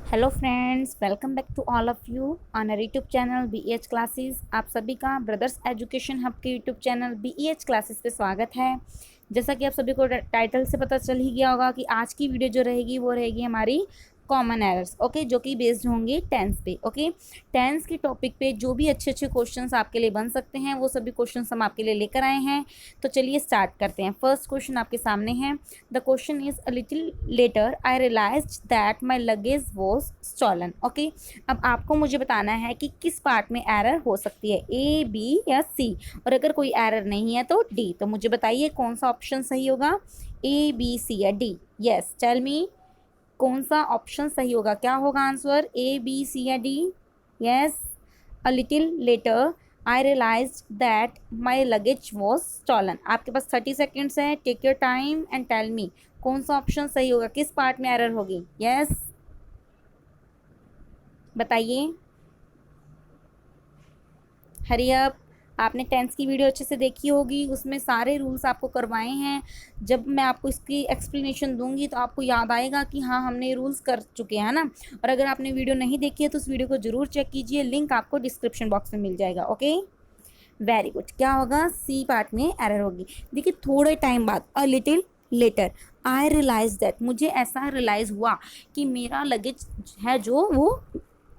Hello friends, welcome back to all of you on our YouTube channel BEH classes. आप सभी का brothers education hub के YouTube channel BEH classes पे स्वागत है। जैसा कि आप सभी को टाइटल से पता चल ही गया होगा कि आज की वीडियो जो रहेगी वो रहेगी हमारी कॉमन एरर्स, ओके, जो कि बेस्ड होंगे टेंस पे। ओके, टेंस के टॉपिक पे जो भी अच्छे अच्छे क्वेश्चंस आपके लिए बन सकते हैं वो सभी क्वेश्चंस हम आपके लिए लेकर आए हैं। तो चलिए स्टार्ट करते हैं। फर्स्ट क्वेश्चन आपके सामने है। The question is a little later I realized that my luggage was stolen. Okay, अब आपको मुझे बताना है कि किस पार्ट में एरर हो सकती है, ए, बी या सी। और अगर कोई एरर नहीं है तो डी। तो मुझे बताइए कौन सा ऑप्शन सही होगा, ए, बी, सी या डी। यस, टेल मी कौन सा ऑप्शन सही होगा, क्या होगा आंसर, ए, बी, सी या D. Yes, a little later I realize that my luggage was stolen. आपके पास 30 सेकेंड्स है, take your time and tell me कौन सा ऑप्शन सही होगा, किस पार्ट में एरर होगी। यस, बताइए, हरी अप। आपने टेंस की वीडियो अच्छे से देखी होगी, उसमें सारे रूल्स आपको करवाए हैं। जब मैं आपको इसकी एक्सप्लेनेशन दूंगी तो आपको याद आएगा कि हाँ, हमने रूल्स कर चुके हैं ना। और अगर आपने वीडियो नहीं देखी है तो उस वीडियो को जरूर चेक कीजिए, लिंक आपको डिस्क्रिप्शन बॉक्स में मिल जाएगा। Okay, very good. क्या होगा, सी पार्ट में एरर होगी। देखिए, थोड़े टाइम बाद, a little later I realize that, मुझे ऐसा रियलाइज हुआ कि मेरा लगेज है जो वो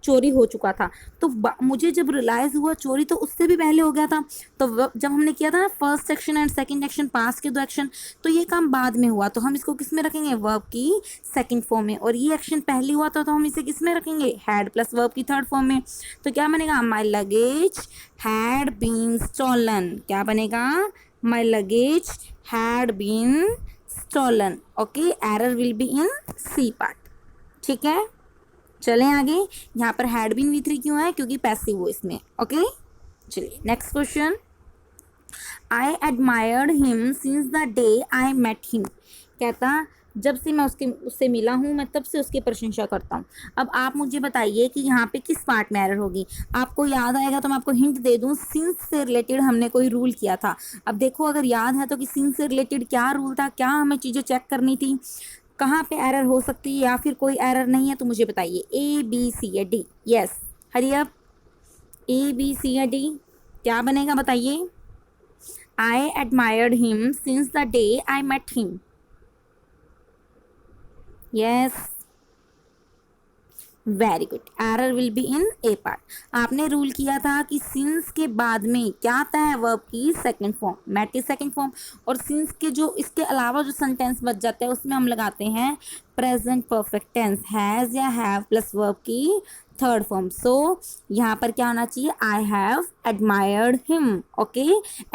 चोरी हो चुका था। तो मुझे जब रियलाइज हुआ चोरी, तो उससे भी पहले हो गया था। तो जब हमने किया था ना first section and second action, पास के दो एक्शन, तो ये काम बाद में हुआ, तो हम इसको किस में रखेंगे, वर्ब की सेकंड फॉर्म में। और ये एक्शन पहले हुआ था तो हम इसे किस में रखेंगे, हैड प्लस वर्ब की थर्ड फॉर्म में। तो क्या बनेगा, my luggage had been stolen. क्या बनेगा, my luggage had been stolen. Okay, error will be in C part. ठीक है, चलें आगे। यहाँ पर हैड बीन V3 क्यों है, क्योंकि पैसिव हो इसमें। ओके, चलिए next question. I admired him since the day I met him. कहता, जब से मैं उससे मिला हूँ मैं तब से उसकी प्रशंसा करता हूँ। अब आप मुझे बताइए कि यहाँ पे किस पार्ट में एरर होगी। आपको याद आएगा तो मैं आपको हिंट दे दूँ, सिंस से रिलेटेड हमने कोई रूल किया था। अब देखो, अगर याद है तो कि सिंस से रिलेटेड क्या रूल था, क्या हमें चीज़ें चेक करनी थी, कहाँ पे एरर हो सकती है, या फिर कोई एरर नहीं है, तो मुझे बताइए, ए, बी, सी या D. Yes, hurry up, A, B, C या डी, क्या बनेगा बताइए। I admired him since the day I met him. Yes, very good, error will be in A part. आपने रूल किया था कि सिंस के बाद में क्या आता है, वर्ब की सेकंड फॉर्म, मेट की सेकंड फॉर्म। और सिंस के जो इसके अलावा जो सेंटेंस बच जाता है उसमें हम लगाते हैं प्रेजेंट परफेक्ट टेंस, हैज़ या हैव प्लस वर्ब की थर्ड फॉर्म। सो यहाँ पर क्या होना चाहिए, I have admired him. Okay,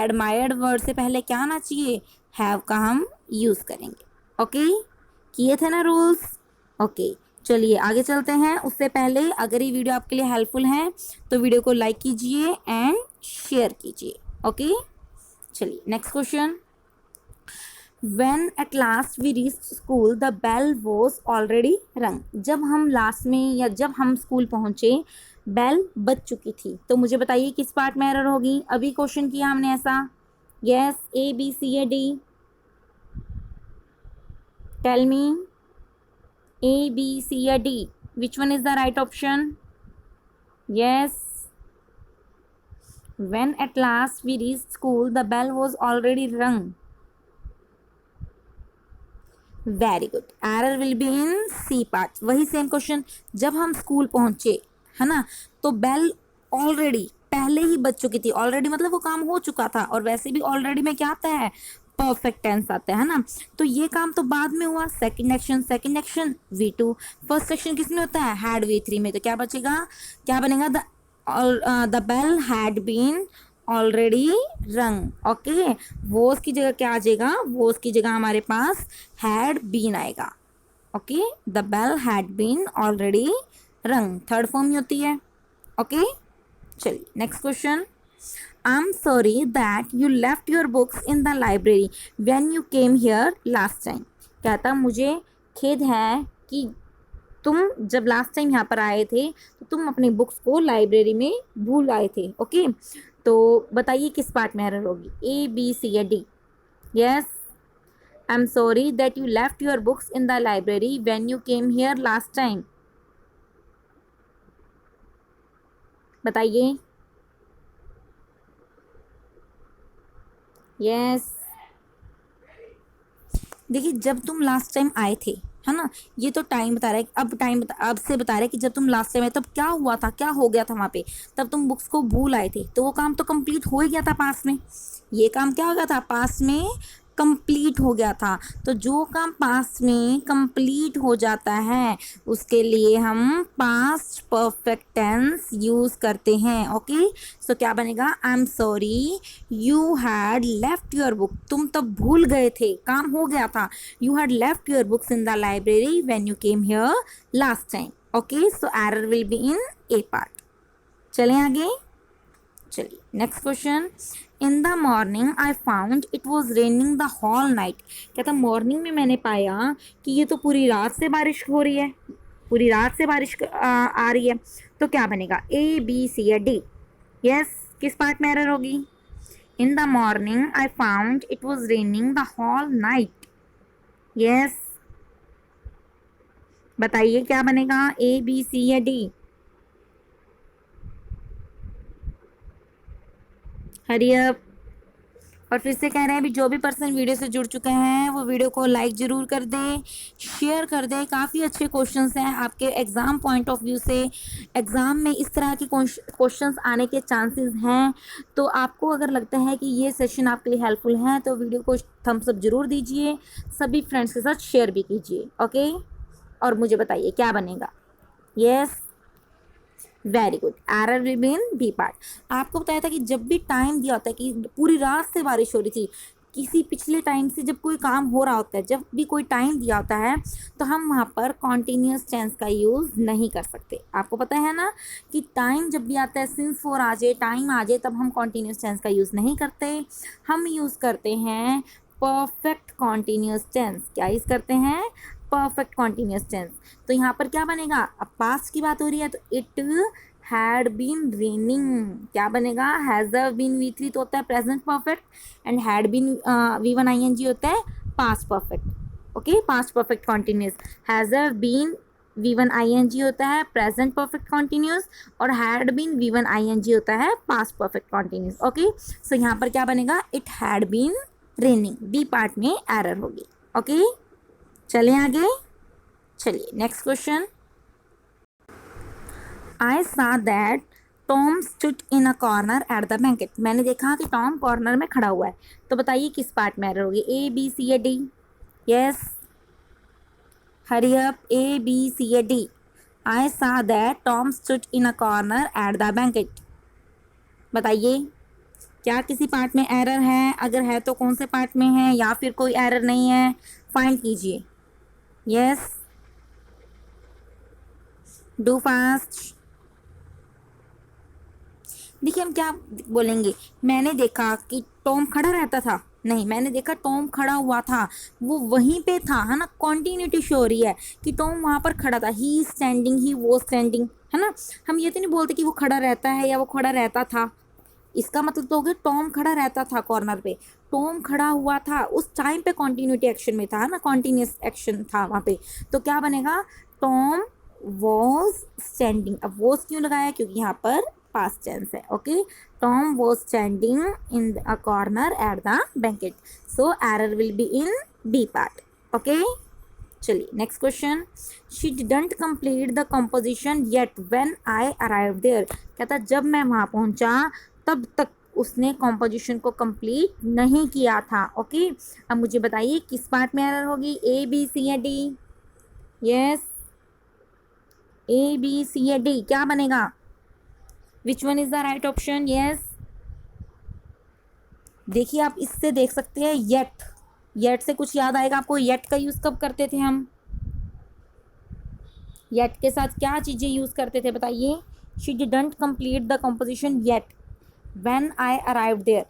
admired word से पहले क्या आना चाहिए, हैव का हम यूज़ करेंगे। ओके, किए थे ना रूल्स। ओके, चलिए आगे चलते हैं। उससे पहले अगर ये वीडियो आपके लिए हेल्पफुल है तो वीडियो को लाइक कीजिए एंड शेयर कीजिए। ओके, चलिए next question. When at last we reached school, the bell was already rung. जब हम लास्ट में या जब हम स्कूल पहुंचे, बेल बज चुकी थी। तो मुझे बताइए किस पार्ट में एरर होगी। अभी क्वेश्चन किया हमने ऐसा। यस, ए, बी, सी या डी, टेल मी, ए, बी, सी या D, which one is the right option. Yes, when at last we reached school, the bell was already rung. Very good, error will be in C part. वही same question, जब हम school पहुंचे, है ना, तो bell already पहले ही बज चुकी थी। ऑलरेडी मतलब वो काम हो चुका था, और वैसे भी ऑलरेडी में क्या आता है, परफेक्ट टेंस आता है ना। तो ये काम तो बाद में हुआ, second action, second action V2, first action किस में होता है, हैड V3 में। तो क्या बचेगा, क्या बनेगा, the bell had been already rung. Okay, was की जगह क्या आ जाएगा, वोस की जगह हमारे पास हैड बीन आएगा। Okay, the bell had been already rung third form ही होती है। ओके, चलिए next question. I am sorry that you left your books in the library when you came here last time. कहता, मुझे खेद है कि तुम जब लास्ट टाइम यहाँ पर आए थे तो तुम अपनी बुक्स को लाइब्रेरी में भूल आए थे। ओके, तो बताइए किस पार्ट में एरर होगी, ए, बी, सी या D. Yes, I am sorry that you left your books in the library when you came here last time. बताइए। यस। देखिए जब तुम लास्ट टाइम आए थे, है ना, ये तो टाइम बता रहा है, अब अब से बता रहा है कि जब तुम लास्ट टाइम आए तब क्या हुआ था, क्या हो गया था वहाँ पे। तब तुम बुक्स को भूल आए थे, तो वो काम तो कंप्लीट हो ही गया था पास में। ये काम क्या हो गया था, पास में कंप्लीट हो गया था। तो जो काम पास में कंप्लीट हो जाता है उसके लिए हम पास्ट परफेक्ट टेंस यूज करते हैं। ओके, सो क्या बनेगा, I am sorry you had left your book, तुम तब भूल गए थे, काम हो गया था। You had left your books in the library when you came here last time. Okay, so error will be in A part. चलें आगे। चलिए next question. In the morning I found it was raining the whole night. क्या था, morning में मैंने पाया कि ये तो पूरी रात से बारिश हो रही है, पूरी रात से बारिश आ रही है। तो क्या बनेगा, ए बी सी या डी। यस, किस पार्ट में एरर होगी। In the morning I found it was raining the whole night. Yes, बताइए क्या बनेगा, ए बी सी या डी। Hurry up. और फिर से कह रहे हैं अभी जो भी पर्सन वीडियो से जुड़ चुके हैं वो वीडियो को लाइक ज़रूर कर दें, शेयर कर दें। काफ़ी अच्छे क्वेश्चंस हैं आपके एग्ज़ाम पॉइंट ऑफ व्यू से। एग्ज़ाम में इस तरह के क्वेश्चंस आने के चांसेस हैं। तो आपको अगर लगता है कि ये सेशन आपके लिए हेल्पफुल है तो वीडियो को थम्स अप ज़रूर दीजिए, सभी फ्रेंड्स के साथ शेयर भी कीजिए। ओके, और मुझे बताइए क्या बनेगा। Yes, very good, error will be in B part. आपको बताया था कि जब भी टाइम दिया होता है कि पूरी रात से बारिश हो रही थी, किसी पिछले टाइम से जब कोई काम हो रहा होता है, जब भी कोई टाइम दिया होता है तो हम वहाँ पर कॉन्टीन्यूस टेंस का यूज़ नहीं कर सकते। आपको पता है ना कि टाइम जब भी आता है, सिंस फोर आ जाए, टाइम आ जाए, तब हम कॉन्टीन्यूस टेंस का यूज़ नहीं करते। हम यूज़ करते हैं परफेक्ट कॉन्टीन्यूस टेंस। क्या यूज़ करते हैं, परफेक्ट कॉन्टीन्यूस टेंस। तो यहाँ पर क्या बनेगा, अब पास्ट की बात हो रही है तो इट हैड बीन रेनिंग। क्या बनेगा, हैज़ बीन V3 तो होता है present perfect, and had been V1 ING होता है past perfect. Okay, past perfect continuous. Has been V1 ING होता है प्रेजेंट परफेक्ट कॉन्टीन्यूस, और हैड बीन V1 ING होता है past perfect continuous. Okay, so यहाँ पर क्या बनेगा, it had been raining. B part में एरर होगी। ओके, चलें आगे। चलिए next question. I saw that Tom stood in a corner at the banquet. मैंने देखा कि टॉम कॉर्नर में खड़ा हुआ है। तो बताइए किस पार्ट में एरर होगी, ए बी सी या D. Yes, hurry up, A B C या D. I saw that Tom stood in a corner at the banquet. बताइए क्या किसी पार्ट में एरर है, अगर है तो कौन से पार्ट में है, या फिर कोई एरर नहीं है, फाइंड कीजिए। Yes, do fast. देखिए हम क्या बोलेंगे, मैंने देखा कि टॉम खड़ा रहता था, नहीं, मैंने देखा टॉम खड़ा हुआ था, वो वहीं पे था, है ना, कॉन्टीन्यूटी शो हो रही है कि टॉम वहाँ पर खड़ा था। ही स्टैंडिंग, ही वो स्टैंडिंग, है ना। हम ये तो नहीं बोलते कि वो खड़ा रहता है या वो खड़ा रहता था। इसका मतलब तो हो गया टॉम खड़ा रहता था कॉर्नर पे, टॉम खड़ा हुआ था, उस टाइम पे कॉन्टीन्यूटी एक्शन में था ना, कॉन्टीन्यूस एक्शन था वहाँ पे। तो क्या बनेगा, टॉम वॉज स्टैंडिंग। अब वॉज क्यों लगाया, क्योंकि यहाँ पर पास्ट टेंस है। Okay, Tom was standing in a corner at the banquet. So error will be in B part. Okay, चलिए next question. She didn't complete the composition yet when I arrive there. कहता जब मैं वहाँ पहुँचा तब तक उसने कॉम्पोजिशन को कंप्लीट नहीं किया था। ओके, अब मुझे बताइए किस पार्ट में एरर होगी, ए बी सी या D. Yes, A B C या डी, क्या बनेगा, which one is the right option. Yes, देखिए आप इससे देख सकते हैं येट, येट से कुछ याद आएगा आपको, येट का यूज़ कब करते थे हम, येट के साथ क्या चीज़ें यूज़ करते थे बताइए। She didn't complete the composition yet when I arrive there.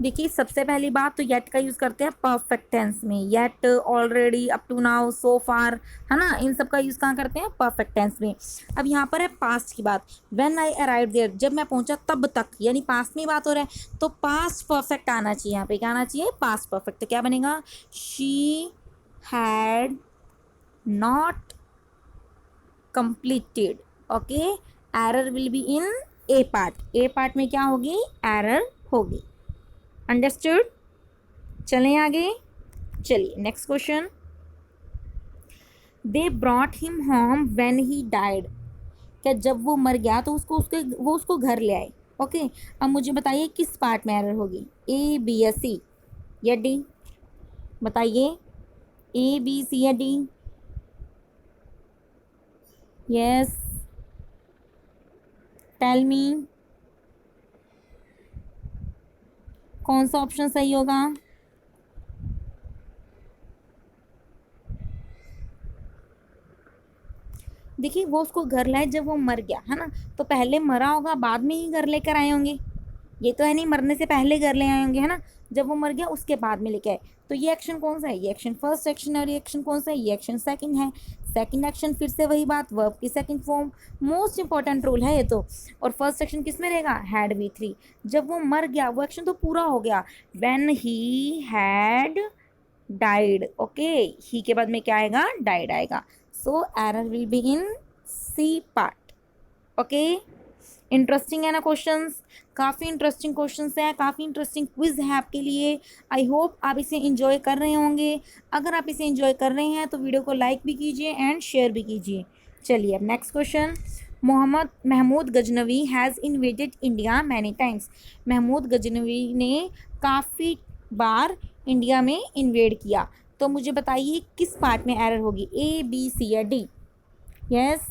देखिए सबसे पहली बात तो येट का यूज़ करते हैं परफेक्ट टेंस में, yet, already, up to now, so far, है ना, इन सब का यूज़ कहाँ करते हैं, परफेक्ट टेंस में। अब यहाँ पर है पास्ट की बात, व्हेन आई अराइव देयर, जब मैं पहुँचा तब तक, यानी पास्ट में बात हो रहा है, तो पास्ट परफेक्ट आना चाहिए, यहाँ पे क्या आना चाहिए, पास्ट परफेक्ट। तो क्या बनेगा, she had not completed. Okay, error will be in A part. A part में क्या होगी, error होगी. Understood? चलें आगे. चलिए next question. They brought him home when he died. क्या जब वो मर गया तो उसको घर ले आए. ओके, अब मुझे बताइए किस पार्ट में एरर होगी, ए बी या सी या डी. बताइए, ए बी सी या डी. यस, टेल मी, कौन सा ऑप्शन सही होगा. देखिए, वो उसको घर लाए जब वो मर गया है ना, तो पहले मरा होगा, बाद में ही घर लेकर आए होंगे. ये तो है नहीं मरने से पहले घर ले आए होंगे, है ना. जब वो मर गया उसके बाद में लेके आए. तो ये एक्शन कौन सा है, ये एक्शन फर्स्ट एक्शन है. और ये एक्शन कौन सा है, ये एक्शन सेकंड है. सेकंड एक्शन फिर से वही बात, वर्ब की second form, most important rule है ये तो. और फर्स्ट एक्शन किस में रहेगा, हैड V3. जब वो मर गया वो एक्शन तो पूरा हो गया, when he had died. Okay, he के बाद में क्या आएगा, डाइड आएगा. So error will be in C part. Okay, interesting है ना क्वेश्चंस, काफ़ी इंटरेस्टिंग क्वेश्चंस हैं, काफ़ी इंटरेस्टिंग क्विज है आपके लिए. आई होप आप इसे एंजॉय कर रहे होंगे. अगर आप इसे एंजॉय कर रहे हैं तो वीडियो को लाइक भी कीजिए एंड शेयर भी कीजिए. चलिए अब next question. Mahmud Ghaznavi has invaded India many times. Mahmud Ghaznavi ने काफ़ी बार इंडिया में इन्वेड किया. तो मुझे बताइए किस पार्ट में एरर होगी, ए बी सी या D. Yes,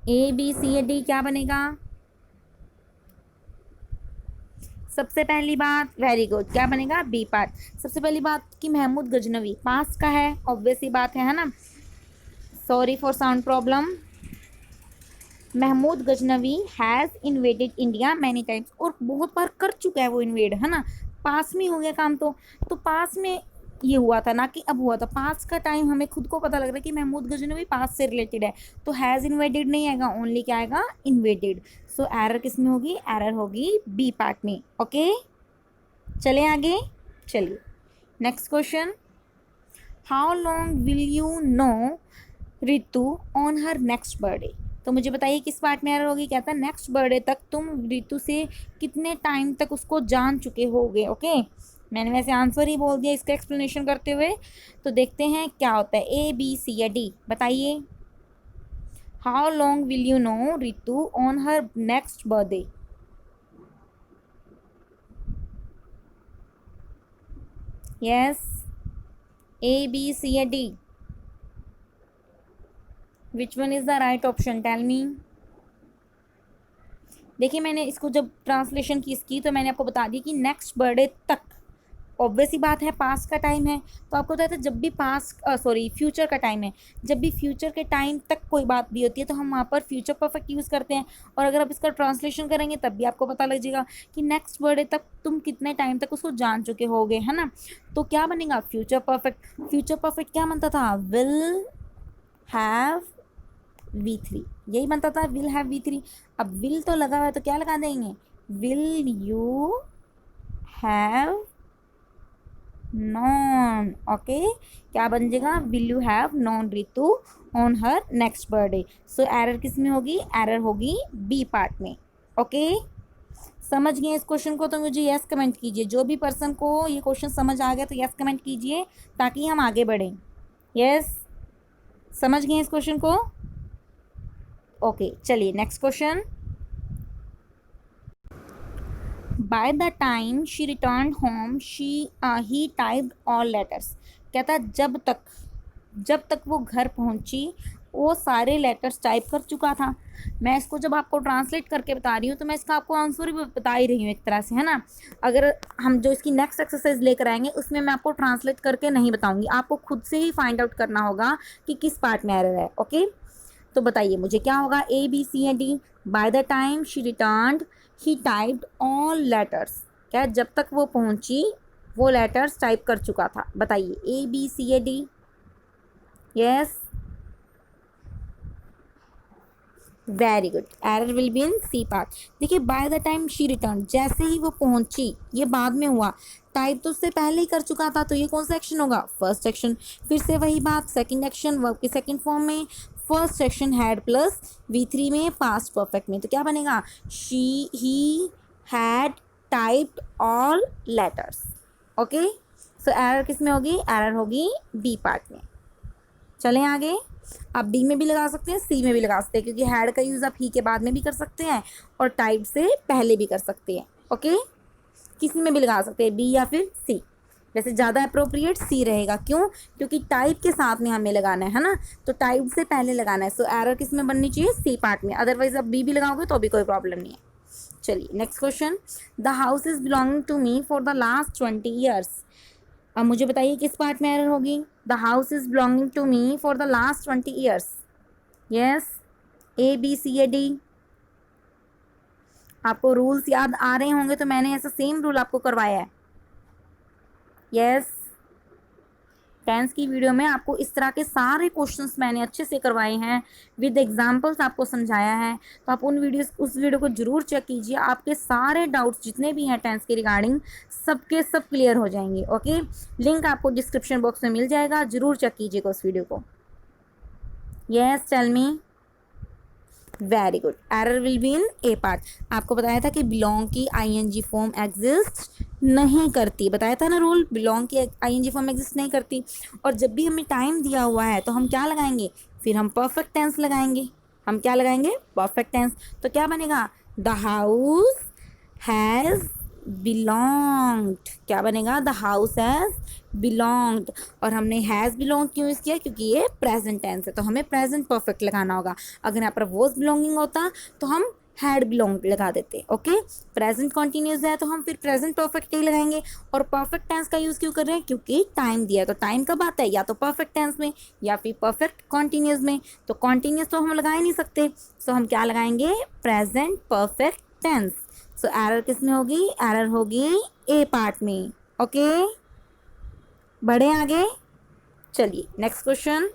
A B C या डी, क्या बनेगा. सबसे पहली बात, वेरी गुड, क्या बनेगा, बी पार्ट. सबसे पहली बात कि महमूद गजनवी पास का है, ऑब्वियस ही बात है ना. Sorry for sound problem. Mahmud Ghaznavi has invaded India many times, और बहुत बार कर चुका है वो इन्वेड, है ना. पास में हो गया काम, तो पास में ये हुआ था ना कि अब हुआ था. पास का टाइम हमें खुद को पता लग रहा है कि महमूद गजनवी पास से रिलेटेड है, तो हैज़ इन्वेडेड नहीं आएगा, ओनली क्या आएगा, इन्वेडेड. सो एरर किस में होगी, एरर होगी बी पार्ट में. ओके, चले आगे. चलिए next question. How long will you know Ritu on her next birthday. तो मुझे बताइए किस पार्ट में एरर होगी. क्या था, नेक्स्ट बर्थडे तक तुम रितु से कितने टाइम तक उसको जान चुके होगे. ओके, मैंने वैसे आंसर ही बोल दिया इसका एक्सप्लेनेशन करते हुए. तो देखते हैं क्या होता है, ए बी सी या डी. बताइए, how long will you know Ritu on her next birthday. Yes, A B C या D, which one is the right option, tell me. देखिए, मैंने इसको जब ट्रांसलेशन की इसकी तो मैंने आपको बता दी कि नेक्स्ट बर्थडे तक, ऑब्वियस ही बात है, पास का टाइम है. तो आपको पता है जब भी फ्यूचर का टाइम है, जब भी फ्यूचर के टाइम तक कोई बात भी होती है तो हम वहाँ पर फ्यूचर परफेक्ट यूज़ करते हैं. और अगर आप इसका ट्रांसलेशन करेंगे तब भी आपको पता लग जाएगा कि नेक्स्ट बर्थडे तक तुम कितने टाइम तक उसको जान चुके होगे, है ना. तो क्या बनेगा, फ्यूचर परफेक्ट. फ्यूचर परफेक्ट क्या बनता था, विल हैव V3, यही बनता था, विल हैव V3. अब विल तो लगा हुआ है तो क्या लगा देंगे, will you have non. Okay, क्या बन जाएगा, will you have non Ritu on her next birthday. So error किस में होगी, एरर होगी बी पार्ट में. ओके, समझ गए इस क्वेश्चन को तो मुझे यस कमेंट कीजिए. जो भी पर्सन को ये क्वेश्चन समझ आ गया तो यस कमेंट कीजिए ताकि हम आगे बढ़ें. यस, समझ गए इस क्वेश्चन को. ओके, चलिए next question. Bye the time she return home he typed all letters. कहता जब तक वो घर पहुंची वो सारे लेटर्स टाइप कर चुका था. मैं इसको जब आपको ट्रांसलेट करके बता रही हूँ तो मैं इसका आपको आंसर भी बता ही रही हूँ एक तरह से, है ना. अगर हम जो इसकी नेक्स्ट एक्सरसाइज लेकर आएंगे उसमें मैं आपको ट्रांसलेट करके नहीं बताऊँगी, आपको खुद से ही फाइंड आउट करना होगा कि किस पार्ट में एरर है. ओके, तो बताइए मुझे क्या होगा, ए बी सी या D. Bye the time she returned he typed all letters. क्या जब तक वो पहुंची वो लेटर्स टाइप कर चुका था. बताइए, ए बी सी या D. Yes, very good, error will be in C part. देखिए by the time she return, जैसे ही वो पहुंची, ये बाद में हुआ, टाइप तो उससे पहले ही कर चुका था, तो ये कौन सा एक्शन होगा, फर्स्ट एक्शन। फिर से वही बात, सेकंड एक्शन वर्ब के सेकंड फॉर्म में, first section had plus V3 में, पास्ट परफेक्ट में, तो क्या बनेगा, she he had typed all letters. Okay, so error किस में होगी, एरर होगी बी पार्ट में। चलें आगे, आप बी में भी लगा सकते हैं, सी में भी लगा सकते हैं, क्योंकि हैड का यूज़ आप ही के बाद में भी कर सकते हैं और टाइप से पहले भी कर सकते हैं। ओके, किसी में भी लगा सकते हैं, बी या फिर सी। वैसे ज़्यादा अप्रोप्रिएट सी रहेगा, क्यों, क्योंकि टाइप के साथ में हमें लगाना है ना, तो टाइप से पहले लगाना है। सो एरर किस में बननी चाहिए, सी पार्ट में, अदरवाइज आप बी भी लगाओगे तो भी कोई प्रॉब्लम नहीं है। चलिए next question, the house is belonging to me for the last 20 years. अब मुझे बताइए किस पार्ट में एरर होगी, the house is belonging to me for the last 20 years. Yes, A B C या डी। आपको रूल्स याद आ रहे होंगे, तो मैंने ऐसा सेम रूल आपको करवाया है। यस, टेंस की वीडियो में आपको इस तरह के सारे क्वेश्चंस मैंने अच्छे से करवाए हैं, विद एग्जांपल्स आपको समझाया है। तो आप उस वीडियो को जरूर चेक कीजिए, आपके सारे डाउट्स जितने भी हैं टेंस के रिगार्डिंग सबके सब क्लियर हो जाएंगे। ओके, लिंक आपको डिस्क्रिप्शन बॉक्स में मिल जाएगा, जरूर चेक कीजिएगा उस वीडियो को। Yes, tell me. Very good, error will be in A part. आपको बताया था कि बिलोंग की आईएनजी फॉर्म एग्जिस्ट नहीं करती, बताया था ना रूल, बिलोंग की आईएनजी फॉर्म एग्जिस्ट नहीं करती। और जब भी हमें टाइम दिया हुआ है तो हम क्या लगाएंगे, फिर हम परफेक्ट टेंस लगाएंगे। हम क्या लगाएंगे, परफेक्ट टेंस। तो क्या बनेगा, द हाउस हैज़ बिलोंग्ड, क्या बनेगा, द हाउस हैज़ बिलोंग्ड। और हमने हैज़ बिलोंग क्यों यूज़ किया, क्योंकि ये प्रेजेंट टेंस है, तो हमें प्रेजेंट परफेक्ट लगाना होगा। अगर यहाँ पर वॉज बिलोंगिंग होता तो हम हैड बिलोंग लगा देते। ओके, प्रेजेंट कॉन्टीन्यूस है तो हम फिर प्रेजेंट परफेक्ट ही लगाएंगे। और परफेक्ट टेंस का यूज़ क्यों कर रहे हैं, क्योंकि टाइम दिया है, तो टाइम कब आता है, या तो परफेक्ट टेंस में या फिर परफेक्ट कॉन्टीन्यूस में। तो कॉन्टीन्यूस तो हम लगा ही नहीं सकते, तो हम क्या लगाएंगे, present perfect tense. So error किस में होगी, एरर होगी ए पार्ट में। ओके, बढ़े आगे। चलिए next question,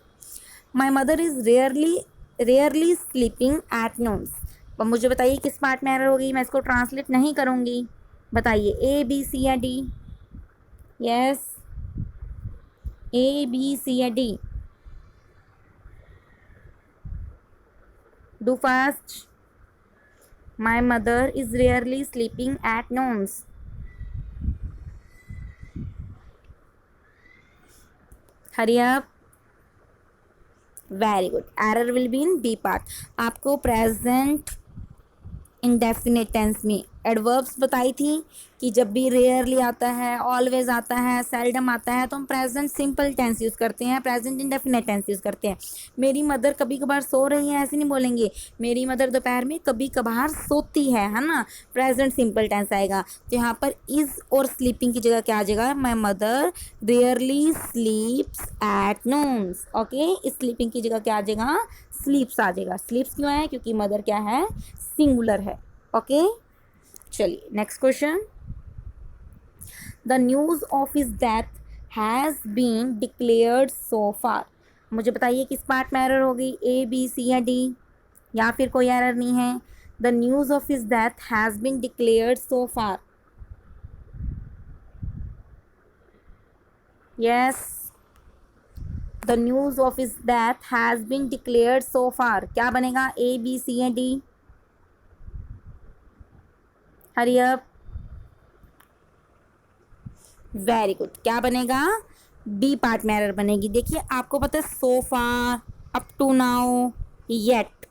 my mother is rarely sleeping at Nunes. अब मुझे बताइए किस पार्ट में एरर होगी, मैं इसको ट्रांसलेट नहीं करूँगी, बताइए ए बी सी या D. Yes, A B C या D, do fast. My mother is rarely sleeping at noons. Hurry up. Very good, error will be in B part. आपको प्रेजेंट इंडेफिनिट टेंस में adverbs बताई थी कि जब भी rarely आता है, ऑलवेज आता है, सेल्डम आता है, तो हम प्रेजेंट सिंपल टेंस यूज़ करते हैं, प्रेजेंट इंडेफिनिट टेंस यूज़ करते हैं। मेरी मदर कभी कभार सो रही है ऐसे नहीं बोलेंगे, मेरी मदर दोपहर में कभी कभार सोती है ना, प्रेजेंट सिंपल टेंस आएगा। तो यहाँ पर इज़ और स्लीपिंग की जगह क्या आ जाएगा, my mother rarely sleeps at noons. Okay, sleeping की जगह क्या आ जाएगा, स्लीप्स आ जाएगा। स्लीप्स क्यों है, क्योंकि मदर क्या है, सिंगुलर है। ओके, चलिए next question, the news of his death has been declared so far. मुझे बताइए किस पार्ट में एरर होगी, ए बी सी या डी, या फिर कोई एरर नहीं है। The news of his death has been declared so far. Yes, the news of his death has been declared so far, क्या बनेगा, ए बी सी या D. Hurry up. Very good, क्या बनेगा, डी पार्ट में error बनेगी। देखिए आपको पता है सो far, up to now, yet,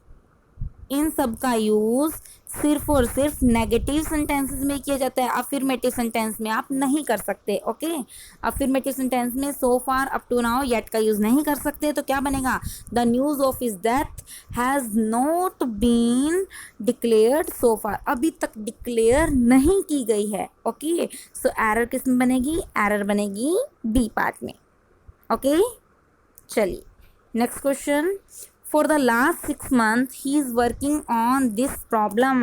इन सब का यूज़ सिर्फ और सिर्फ नेगेटिव सेंटेंसेस में किया जाता है, अफर्मेटिव सेंटेंस में आप नहीं कर सकते। ओके, अफर्मेटिव सेंटेंस में so far, up to now, yet का यूज़ नहीं कर सकते। तो क्या बनेगा, the news of his death has not been declared so far, अभी तक डिक्लेयर नहीं की गई है। ओके, सो एरर किस में बनेगी, एरर बनेगी डी पार्ट में। ओके, चलिए next question, for the last 6 months he is working on this problem.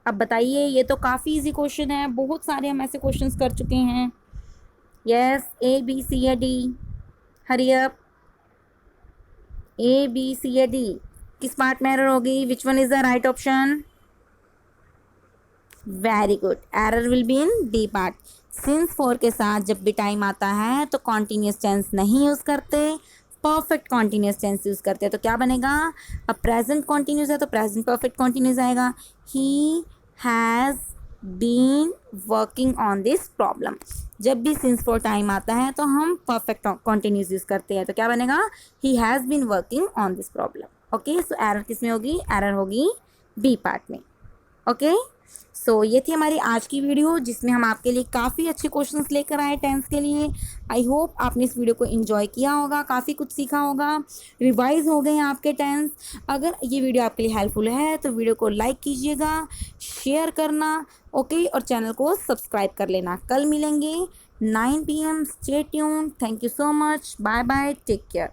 अब बताइए, ये तो काफ़ी इजी क्वेश्चन है, बहुत सारे हम ऐसे क्वेश्चंस कर चुके हैं। यस, ए बी सी या D, hurry up, A B C या डी। किस पार्ट में एरर होगी? Which one is the right option? Very good, error will be in B part. Since for के साथ जब भी टाइम आता है तो कॉन्टीन्यूस टेंस नहीं यूज़ करते, परफेक्ट कॉन्टीन्यूस टेंस यूज़ करते हैं। तो क्या बनेगा? अब प्रेजेंट कॉन्टीन्यूस है तो प्रेजेंट परफेक्ट कॉन्टीन्यूस आएगा। He has been working on this problem. जब भी सिंस फॉर टाइम आता है तो हम परफेक्ट कॉन्टीन्यूस यूज़ करते हैं। तो क्या बनेगा? He has been working on this problem. Okay, so error किस में होगी? एरर होगी बी पार्ट में। ओके, सो ये थी हमारी आज की वीडियो जिसमें हम आपके लिए काफ़ी अच्छे क्वेश्चंस लेकर आए टेंस के लिए। आई होप आपने इस वीडियो को एंजॉय किया होगा, काफ़ी कुछ सीखा होगा, रिवाइज हो गए हैं आपके टेंस। अगर ये वीडियो आपके लिए हेल्पफुल है तो वीडियो को लाइक कीजिएगा, शेयर करना, ओके, और चैनल को सब्सक्राइब कर लेना। कल मिलेंगे 9 PM। Stay tuned. Thank you so much. Bye bye, take care.